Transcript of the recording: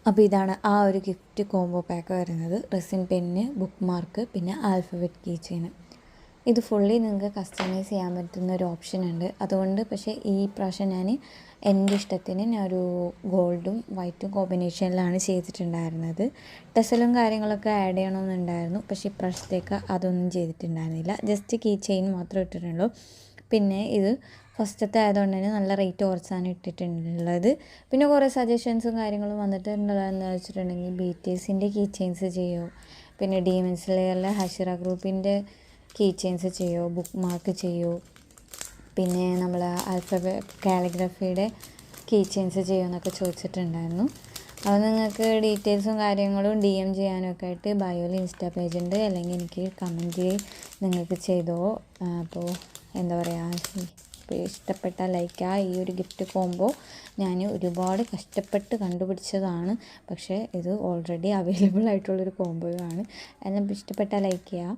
അപ്പോൾ ഇതാണ് ആ ഒരു ഗിഫ്റ്റ് കോംബോ പാക്ക് വരുന്നത്. റെസിൻ പെന്ന്, ബുക്ക് മാർക്ക്, പിന്നെ ആൽഫബറ്റ് കീ ചെയിൻ. ഇത് ഫുള്ളി നിങ്ങൾക്ക് കസ്റ്റമൈസ് ചെയ്യാൻ പറ്റുന്ന ഒരു ഓപ്ഷൻ ഉണ്ട്. അതുകൊണ്ട് പക്ഷേ ഈ പ്രാവശ്യം ഞാൻ എൻ്റെ ഇഷ്ടത്തിന് ഞാനൊരു ഗോൾഡും വൈറ്റും കോമ്പിനേഷനിലാണ് ചെയ്തിട്ടുണ്ടായിരുന്നത്. ടെസലും കാര്യങ്ങളൊക്കെ ആഡ് ചെയ്യണമെന്നുണ്ടായിരുന്നു, പക്ഷേ ഇപ്രാവശ്യത്തേക്ക് അതൊന്നും ചെയ്തിട്ടുണ്ടായിരുന്നില്ല. ജസ്റ്റ് കീ ചെയിൻ മാത്രമേ ഇട്ടിട്ടുള്ളൂ. പിന്നെ ഇത് ഫസ്റ്റത്തെ ആയതുകൊണ്ട് തന്നെ നല്ല റേറ്റ് കുറച്ചാണ് ഇട്ടിട്ടുള്ളത്. പിന്നെ കുറേ സജഷൻസും കാര്യങ്ങളും വന്നിട്ടുള്ളതെന്ന് വെച്ചിട്ടുണ്ടെങ്കിൽ BTSൻ്റെ കീ ചെയിൻസ് ചെയ്യുമോ, പിന്നെ ഡീമൺ സ്ലേയറിലെ ഹഷിറ ഗ്രൂപ്പിൻ്റെ കീ ചെയിൻസ് ചെയ്യുമോ, ബുക്ക് മാർക്ക് ചെയ്യുമോ, പിന്നെ നമ്മൾ കാലിഗ്രഫിയുടെ കീ ചെയിൻസ് ചെയ്യുമോ എന്നൊക്കെ ചോദിച്ചിട്ടുണ്ടായിരുന്നു. അപ്പോൾ നിങ്ങൾക്ക് ഡീറ്റെയിൽസും കാര്യങ്ങളും DM ചെയ്യാനും ഒക്കെ ആയിട്ട് ബയോയിൽ ഇൻസ്റ്റാ പേജ് ഉണ്ട്, അല്ലെങ്കിൽ എനിക്ക് കമൻറ്റിൽ നിങ്ങൾക്ക് ചെയ്തോ. അപ്പോൾ എന്താ പറയുക, ഇഷ്ടപ്പെട്ട ലൈക്ക് ഈ ഒരു ഗിഫ്റ്റ് കോംബോ ഞാൻ ഒരുപാട് കഷ്ടപ്പെട്ട് കണ്ടുപിടിച്ചതാണ്. പക്ഷേ ഇത് ഓൾറെഡി അവൈലബിൾ ആയിട്ടുള്ളൊരു കോംബോയാണ്. എല്ലാം ഇഷ്ടപ്പെട്ട ലൈക്ക് ചെയ്യുക.